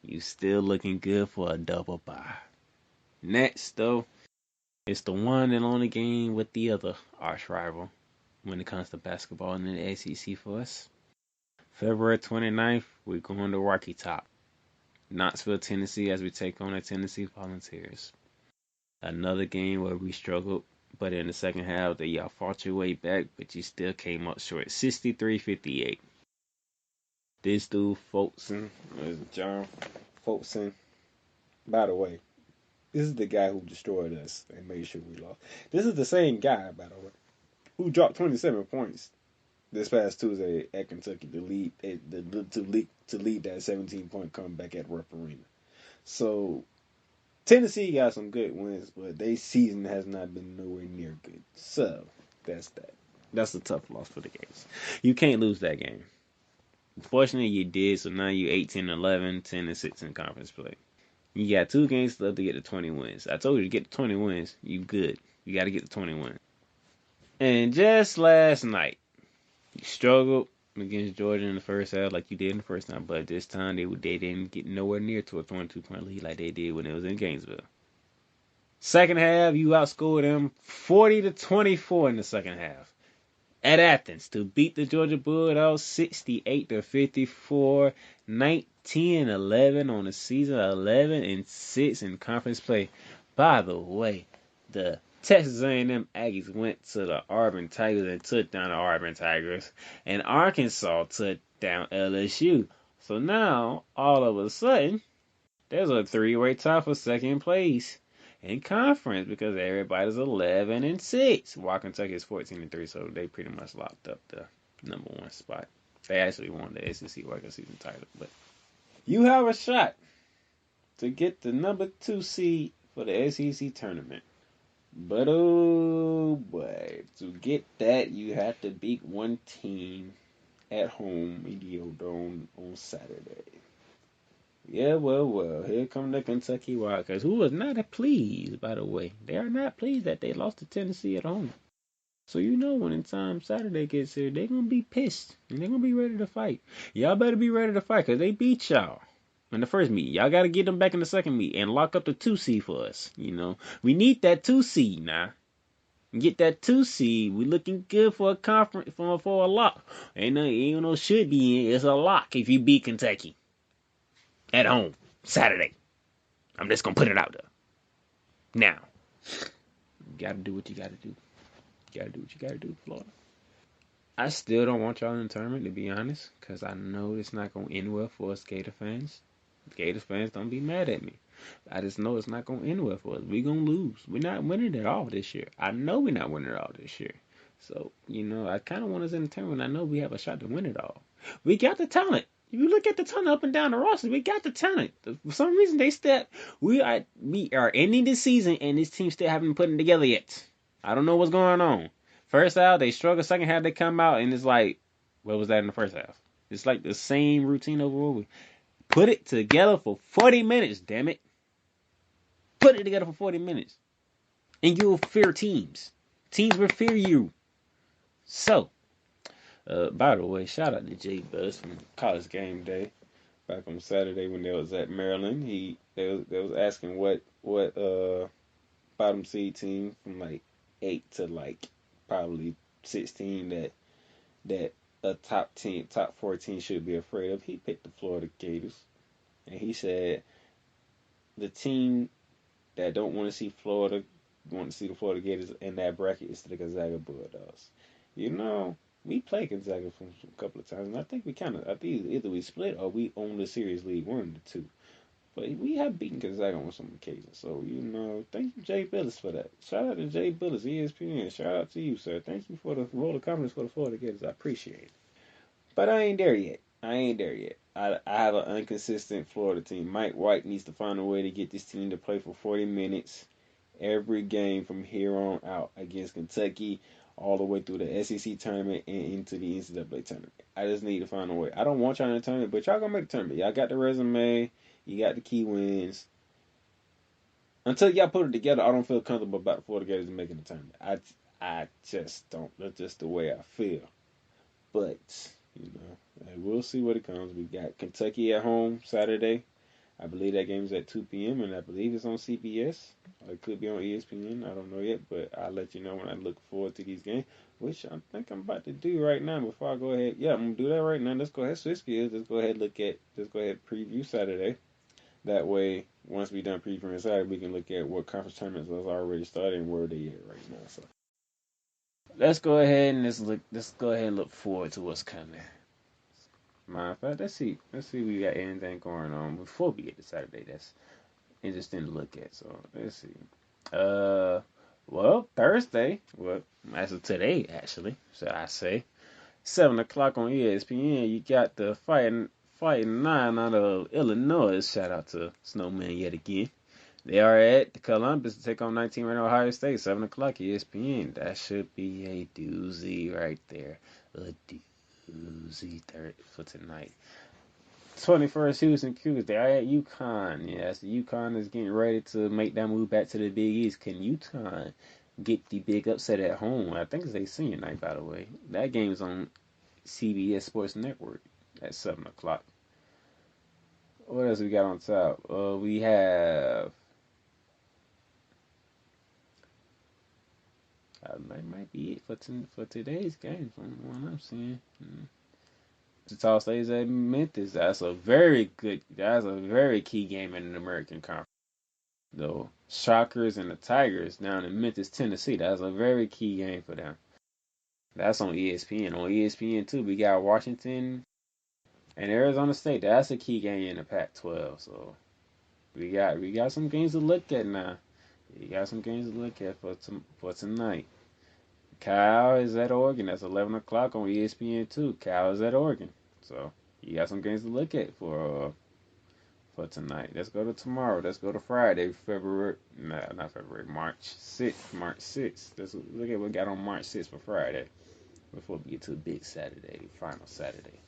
You still looking good for a double bye. Next, though, it's the one and only game with the other arch rival when it comes to basketball in the SEC for us. February 29th, we're going to Rocky Top, Knoxville, Tennessee, as we take on the Tennessee Volunteers. Another game where we struggled, but in the second half, y'all fought your way back, but you still came up short, 63-58. This dude, Fulton, John Fulton. By the way, this is the guy who destroyed us and made sure we lost. This is the same guy, by the way, who dropped 27 points this past Tuesday at Kentucky to lead that 17-point comeback at Rupp Arena. So Tennessee got some good wins, but their season has not been nowhere near good. So that's that. That's a tough loss for the Gators. You can't lose that game. Unfortunately, you did, so now you 18-11, 10-6 in conference play. You got 2 games left to get to 20 wins. I told you to get to 20 wins. You good. You got to get to 20 wins. And just last night, you struggled against Georgia in the first half like you did in the first time, but this time they didn't get nowhere near to a 22-point lead like they did when it was in Gainesville. Second half, you outscored them 40-24 in the second half. At Athens to beat the Georgia Bulldogs 68-54, 19-11 on the season, 11-6 in conference play. By the way, the Texas A&M Aggies went to the Auburn Tigers and took down the Auburn Tigers, and Arkansas took down LSU. So now, all of a sudden, there's a 3-way tie for second place in conference because everybody's 11-6. While Kentucky is 14-3, so they pretty much locked up the number 1 spot. They actually won the SEC regular season title, but you have a shot to get the number 2 seed for the SEC tournament. But oh boy, to get that, you have to beat one team at home in the O-Dome on Saturday. Yeah, well, here come the Kentucky Wildcats, who was not pleased, by the way. They are not pleased that they lost to Tennessee at home. So you know when in time Saturday gets here, they're going to be pissed, and they're going to be ready to fight. Y'all better be ready to fight, because they beat y'all in the first meet. Y'all got to get them back in the second meet and lock up the 2 seed for us. You know, we need that 2 seed now. Get that 2 seed. We looking good for a conference, for a lock. Ain't no should be in. It's a lock if you beat Kentucky at home Saturday. I'm just gonna put it out there. Now, you gotta do what you gotta do. You gotta do what you gotta do, Florida. I still don't want y'all in the tournament, to be honest, because I know it's not gonna end well for us Gator fans. Gator fans, don't be mad at me. I just know it's not gonna end well for us. We're gonna lose. We're not winning it all this year. I know we're not winning it all this year. So, I kind of want us in the tournament. I know we have a shot to win it all. We got the talent. If you look at the talent up and down the roster, we got the talent. For some reason, we are ending the season, and this team still haven't put it together yet. I don't know what's going on. First half, they struggle. Second half, they come out, and it's like, what was that in the first half? It's like the same routine overall. Put it together for 40 minutes, damn it. Put it together for 40 minutes. And you'll fear teams. Teams will fear you. So, by the way, shout out to Jay Buzz from College Game Day. Back on Saturday when they was at Maryland. They was asking what bottom seed team from like 8 to like probably 16 that a top 14 should be afraid of. He picked the Florida Gators. And he said the team that don't want to see the Florida Gators in that bracket is the Gonzaga Bulldogs. We played Gonzaga from a couple of times, and I think either we split or we own the series lead 1-2. But we have beaten Gonzaga on some occasions. So, thank you, Jay Billis, for that. Shout out to Jay Billis, ESPN. Shout out to you, sir. Thank you for the vote of confidence for the Florida Gators. I appreciate it. But I ain't there yet. I have an inconsistent Florida team. Mike White needs to find a way to get this team to play for 40 minutes every game from here on out against Kentucky, all the way through the SEC tournament and into the NCAA tournament. I just need to find a way. I don't want y'all in the tournament, but y'all gonna make the tournament. Y'all got the resume, you got the key wins. Until y'all put it together, I don't feel comfortable about the Florida Gators making the tournament. I just don't. That's just the way I feel. But we'll see what it comes. We got Kentucky at home Saturday. I believe that game is at 2 p.m. and I believe it's on CBS. Or it could be on ESPN. I don't know yet, but I'll let you know when I look forward to these games, which I think I'm about to do right now before I go ahead. Yeah, I'm gonna do that right now. Let's go ahead, switch gears. Let's go ahead preview Saturday. That way, once we done previewing Saturday, we can look at what conference tournaments was already started and where they at right now. So let's go ahead and let's go ahead and look forward to what's coming. Matter of fact, let's see if we got anything going on before we get to Saturday. That's interesting to look at. So let's see. Well, Thursday. Well, as of today, actually, should I say, 7 o'clock on ESPN. You got the fighting nine out of Illinois. Shout out to Snowman yet again. They are at the Columbus to take on 19 ranked Ohio State. 7 o'clock ESPN. That should be a doozy right there. A doozy for tonight. 21st Houston Cougars. They are at UConn. Yes, UConn is getting ready to make that move back to the Big East. Can UConn get the big upset at home? I think it's a senior night, by the way. That game's on CBS Sports Network at 7 o'clock. What else we got on top? We have... That might be it for today's game from what I'm seeing. Wichita State's at Memphis. That's a very key game in an American Conference. The Shockers and the Tigers down in Memphis, Tennessee. That's a very key game for them. That's on ESPN. On ESPN too, we got Washington and Arizona State. That's a key game in the Pac-12. So we got some games to look at now. We got some games to look at for tonight. Cal is at Oregon. That's 11 o'clock on ESPN too. Cal is at Oregon. So you got some games to look at for tonight. Let's go to tomorrow. Let's go to Friday, March 6th. March 6th. Let's look at what we got on March 6th for Friday before we get to a big Saturday, final Saturday.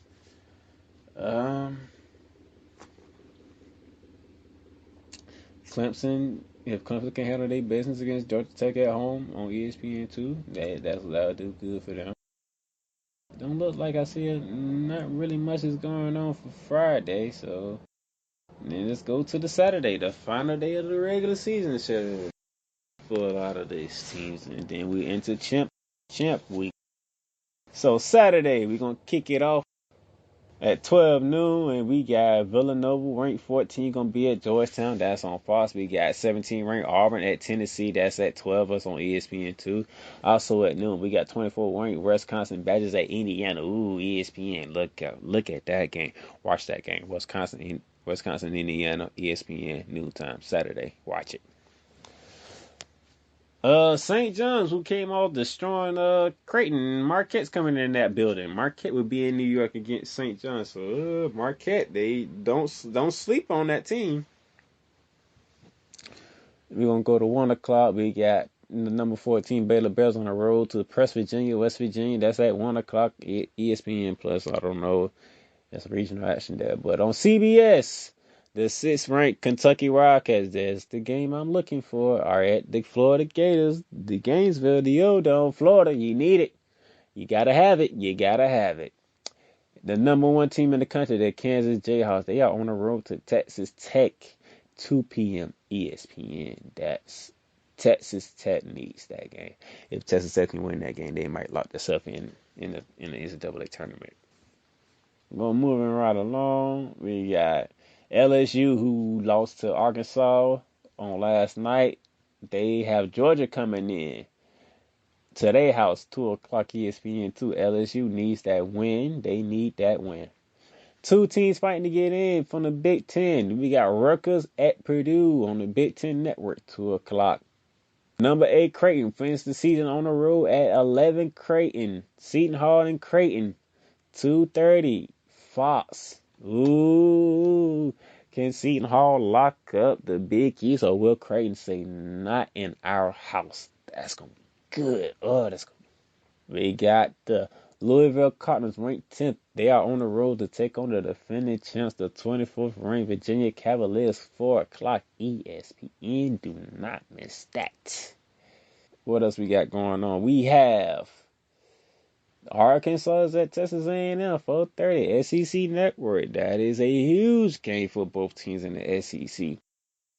Clemson. If Clemson can handle their business against Georgia Tech at home on ESPN too, that'll do good for them. Don't look like I see not really much is going on for Friday, so then let's go to the Saturday, the final day of the regular season show for a lot of these teams, and then we enter champ week. So Saturday we're gonna kick it off at 12 noon, and we got Villanova ranked 14 gonna be at Georgetown. That's on Fox. We got 17 ranked Auburn at Tennessee. That's at 12. Us on ESPN 2. Also at noon, we got 24 ranked Wisconsin Badgers at Indiana. Ooh, ESPN. Look at that game. Watch that game. Wisconsin, Indiana. ESPN noon time Saturday. Watch it. St. John's, who came off destroying Creighton. Marquette's coming in that building. Marquette would be in New York against St. John's. So Marquette, they don't sleep on that team. We're gonna go to 1 o'clock. We got the number 14 Baylor Bears on the road to West Virginia. That's at 1 o'clock. ESPN Plus. I don't know. That's regional action there. But on CBS, the 6th ranked Kentucky Wildcats, that's the game I'm looking for, are at the Florida Gators, the Gainesville, the O-Dome, Florida. You need it. You gotta have it. The number 1 team in the country, the Kansas Jayhawks, they are on the road to Texas Tech, 2 p.m. ESPN. That's Texas Tech needs that game. If Texas Tech can win that game, they might lock themselves in the NCAA tournament. Well, moving right along, we got LSU, who lost to Arkansas on last night. They have Georgia coming in to their house, 2 o'clock ESPN 2. LSU needs that win. They need that win. 2 teams fighting to get in from the Big Ten. We got Rutgers at Purdue on the Big Ten Network, 2 o'clock. Number 8 Creighton finished the season on the road at 11 Creighton. Seton Hall and Creighton, 2:30. Fox. Ooh, can Seton Hall lock up the Big East, or will Creighton say not in our house? That's gonna be good. Oh, that's gonna We got the Louisville Cardinals ranked 10th. They are on the road to take on the defending champs, the 24th ranked Virginia Cavaliers, 4 o'clock ESPN. Do not miss that. What else we got going on? We have Arkansas is at Texas A&M, 4:30 SEC Network. That is a huge game for both teams in the SEC.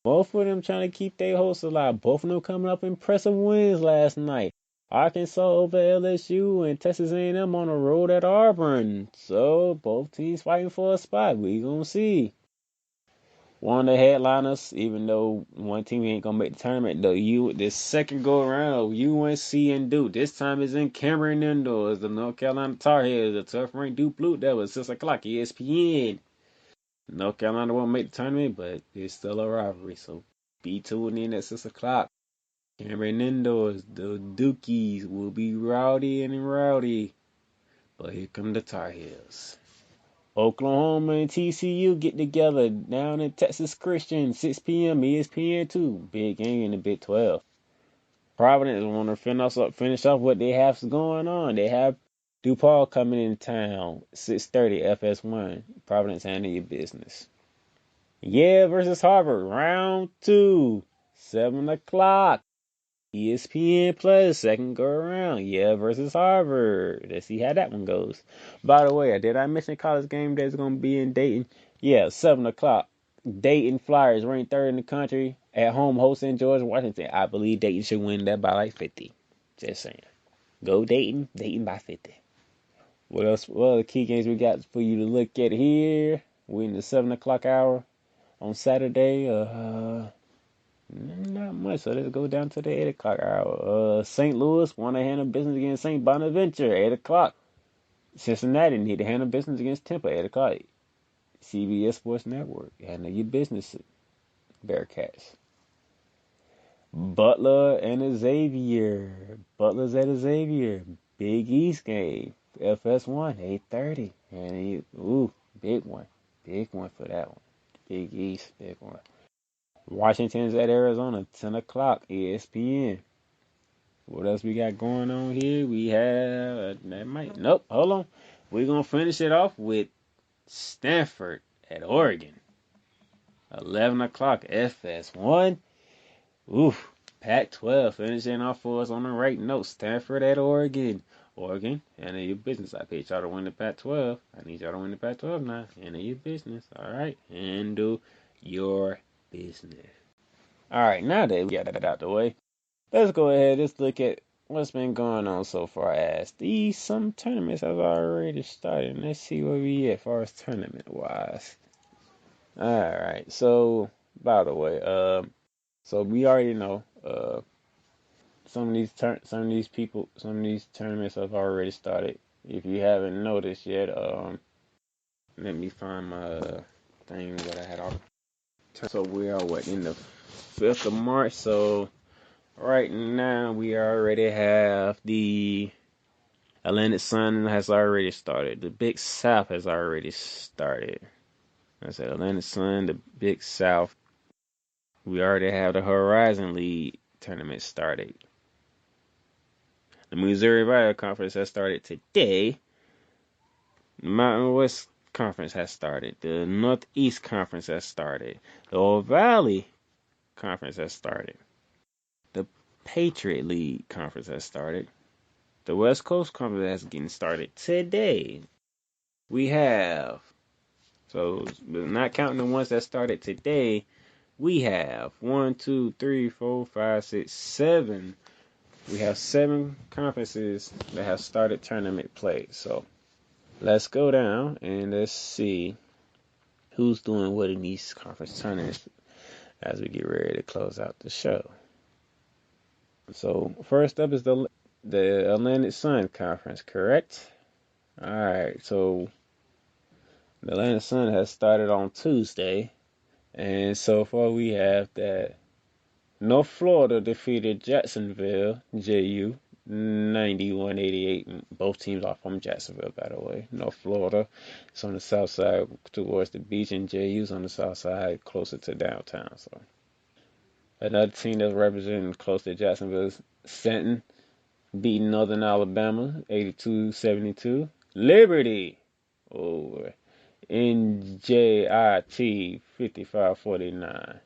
Both of them trying to keep their hopes alive. Both of them coming up impressive wins last night. Arkansas over LSU and Texas A&M on the road at Auburn. So both teams fighting for a spot. We gonna see. One of the headliners, even though one team ain't gonna make the tournament, this second go around, UNC and Duke. This time it's in Cameron indoors. The North Carolina Tar Heels, the tough ranked Duke Blue Devils, 6 o'clock ESPN. North Carolina won't make the tournament, but it's still a rivalry. So be tuned in at 6 o'clock. Cameron indoors, the Dukies will be rowdy and rowdy. But here come the Tar Heels. Oklahoma and TCU get together down in Texas Christian, 6 p.m. ESPN2. Big game in the Big 12. Providence want to finish off what they have going on. They have DePaul coming in town, 6:30 FS1. Providence, handle your business. Yeah versus Harvard, round 2, 7 o'clock. ESPN Plus, second go around. Yeah versus Harvard. Let's see how that one goes. By the way, did I mention college game day is going to be in Dayton? Yeah, 7 o'clock. Dayton Flyers ranked third in the country at home hosting George Washington. I believe Dayton should win that by like 50. Just saying. Go Dayton. Dayton by 50. What else? What other key games we got for you to look at here? We're in the 7 o'clock hour on Saturday. Not much, so let's go down to the 8 o'clock hour. St. Louis want to handle business against St. Bonaventure, 8 o'clock. Cincinnati need to handle business against Temple, 8 o'clock. CBS Sports Network, handle your business, Bearcats. Butler and Xavier. Butler's at Xavier. Big East game. FS1, 8:30. And big one. Big one for that one. Big East, big one. Washington's at Arizona, 10 o'clock, ESPN. What else we got going on here? We have nope, hold on. We're gonna finish it off with Stanford at Oregon. 11 o'clock FS1. Oof. Pac-12 finishing off for us on the right note. Stanford at Oregon. Oregon, handle your business. I paid y'all to win the Pac-12. I need y'all to win the Pac-12 now. Handle your business. All right. Handle your business. All right. Now that we got that out the way, let's go ahead. Let's look at what's been going on so far. As some tournaments have already started. Let's see where we at as far as tournament wise. All right. So, by the way, so we already know, some of these tournaments have already started. If you haven't noticed yet, let me find my thing that I had on. So we are in the 5th of March. So right now we already have the Atlantic Sun has already started. The Big South has already started. I said Atlantic Sun, the Big South. We already have the Horizon League tournament started. The Missouri Valley Conference has started today. The Mountain West Conference has started. The Northeast Conference has started. The Old Valley Conference has started. The Patriot League Conference has started. The West Coast Conference is getting started today. We have, so not counting the ones that started today, we have 1, 2, 3, 4, 5, 6, 7. We have 7 conferences that have started tournament play. So let's go down and let's see who's doing what in these conference tournaments as we get ready to close out the show. So first up is the Atlantic Sun Conference, correct? All right, so the Atlantic Sun has started on Tuesday, and so far we have that North Florida defeated Jacksonville, JU. 91-88. Both teams are from Jacksonville, by the way. North Florida. It's on the south side towards the beach, and JU's on the south side closer to downtown. So another team that's representing close to Jacksonville is Stanton, beating Northern Alabama 82-72. Liberty over NJIT 55-49.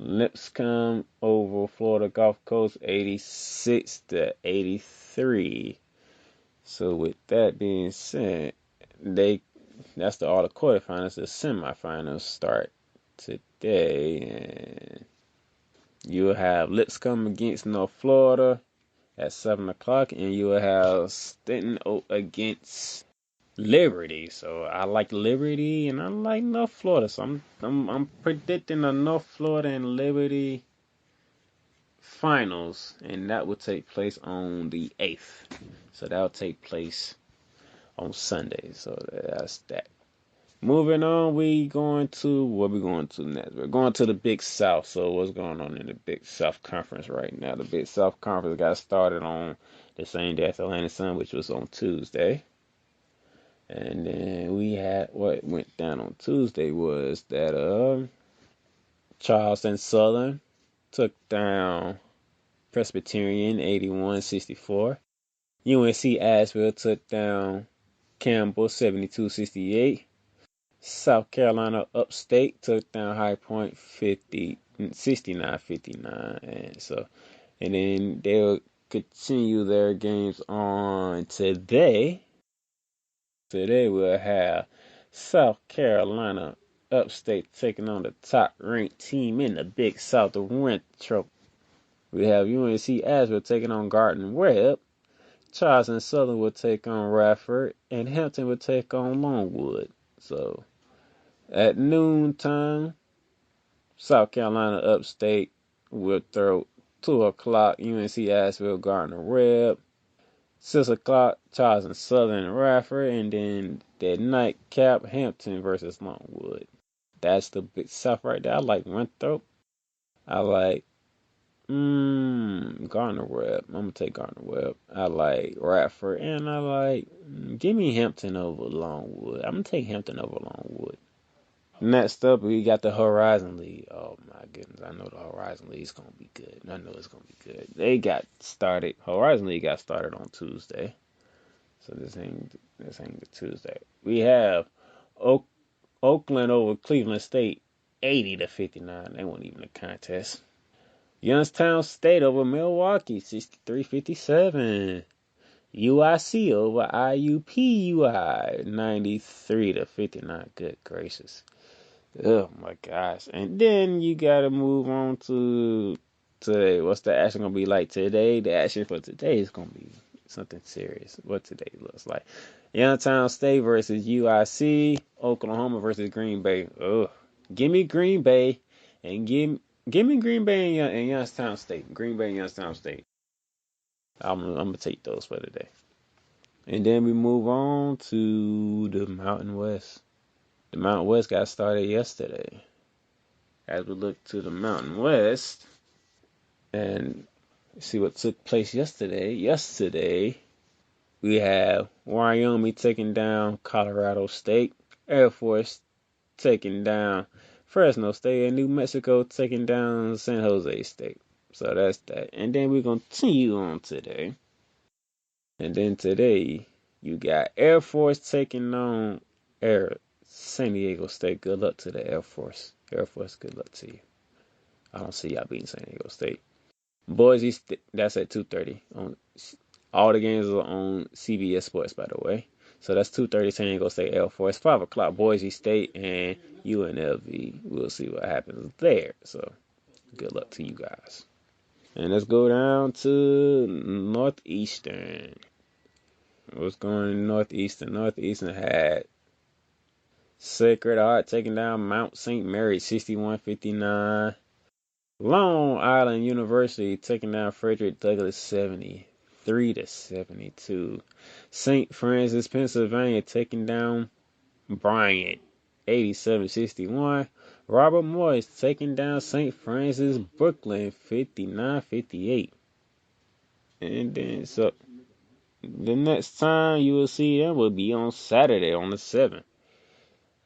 Lipscomb over Florida Gulf Coast 86-83. So with that being said, that's all the quarterfinals. The semifinals start today, and you'll have Lipscomb against North Florida at 7 o'clock, and you'll have Stanton against Liberty. So I like Liberty and I like North Florida. So I'm predicting a North Florida and Liberty finals, and that will take place on the 8th. So that'll take place on Sunday. So that's that. Moving on, what we going to next? We're going to the Big South. So what's going on in the Big South Conference right now? The Big South Conference got started on the same day as Atlanta Sun, which was on Tuesday. And then we had what went down on Tuesday was that Charleston Southern took down Presbyterian 81-64. UNC Asheville took down Campbell 72-68. South Carolina Upstate took down High Point 69-59. And then they'll continue their games on today. Today we'll have South Carolina Upstate taking on the top-ranked team in the Big South, the Winthrop. We have UNC Asheville taking on Garden Webb. Charleston Southern will take on Radford, and Hampton will take on Longwood. So at noontime, South Carolina Upstate will throw 2 o'clock UNC Asheville Gardner Webb. 6 o'clock Charleston Southern and Radford, and then that nightcap Hampton versus Longwood. That's the Big South right there. I like Winthrop. I like Gardner Webb. I'm gonna take Gardner Webb. I like Radford, and I like give me Hampton over Longwood. I'm gonna take Hampton over Longwood. Next up, we got the Horizon League. Oh my goodness, I know the Horizon League is gonna be good. I know it's gonna be good. They got started. Horizon League got started on Tuesday, so this ain't the Tuesday. We have Oakland over Cleveland State, 80-59. They weren't even a contest. Youngstown State over Milwaukee, 63-57. UIC over IUPUI, 93-59. Good gracious. Oh my gosh. And then you gotta move on to today. What's the action gonna be like today? The action for today is gonna be something serious. What today looks like. Youngstown State versus UIC. Oklahoma versus Green Bay. Ugh. Give me Green Bay and give me Green Bay and Youngstown State. Green Bay and Youngstown State. I'm gonna take those for today. And then we move on to the Mountain West. The Mountain West got started yesterday. As we look to the Mountain West and see what took place yesterday. Yesterday, we have Wyoming taking down Colorado State, Air Force taking down Fresno State, and New Mexico taking down San Jose State. So that's that. And then we're going to continue on today. And then today, you got Air Force taking on San Diego State. Good luck to the Air Force. Air Force, good luck to you. I don't see y'all beating San Diego State. Boise, that's at 2:30. All the games are on CBS Sports, by the way. So that's 2:30 San Diego State Air Force. 5 o'clock Boise State and UNLV. We'll see what happens there. So good luck to you guys. And let's go down to Northeastern. What's going on in Northeastern? Northeastern had Sacred Heart taking down Mount St. Mary 61-59. Long Island University taking down Frederick Douglass 73-72. St. Francis, Pennsylvania taking down Bryant 87-61. Robert Morris taking down St. Francis, Brooklyn 59-58. And then so the next time you will see them will be on Saturday on the 7th.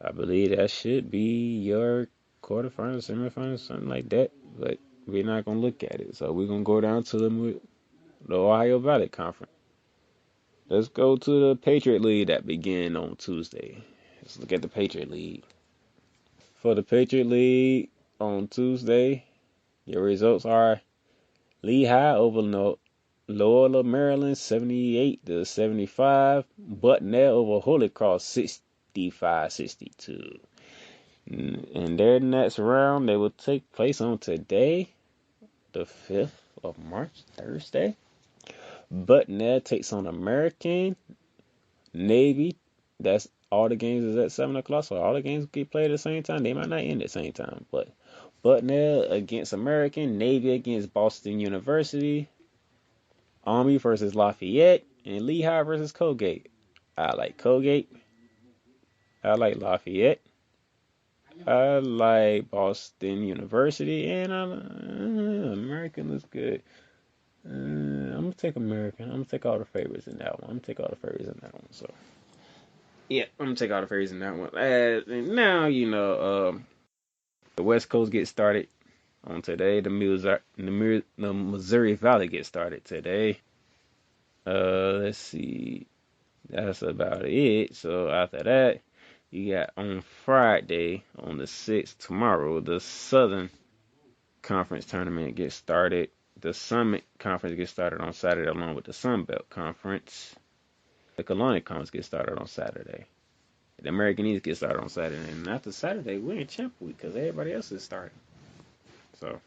I believe that should be your quarterfinals, semifinals, something like that. But we're not gonna look at it. So we're gonna go down to the Ohio Valley Conference. Let's go to the Patriot League that began on Tuesday. Let's look at the Patriot League. For the Patriot League on Tuesday, your results are Lehigh over Loyola, Maryland, 78-75. Bucknell over Holy Cross, 65-62. And their next round, they will take place on today, the 5th of March, Thursday. Bucknell takes on American. Navy, that's all the games is at 7 o'clock, so all the games get played at the same time. They might not end at the same time, but Bucknell against American, Navy against Boston University, Army versus Lafayette, and Lehigh versus Colgate. I like Colgate. I like Lafayette. I like Boston University, and American looks good. I'm gonna take American. I'm gonna take all the favorites in that one. So yeah, I'm gonna take all the favorites in that one. And now the West Coast gets started on today. The Missouri Valley gets started today. Let's see. That's about it. So after that, you got on Friday, on the 6th, tomorrow, the Southern Conference tournament gets started. The Summit Conference gets started on Saturday along with the Sun Belt Conference. The Colonic Conference gets started on Saturday. The American East gets started on Saturday. And after Saturday, we're in Champ Week because everybody else is starting. So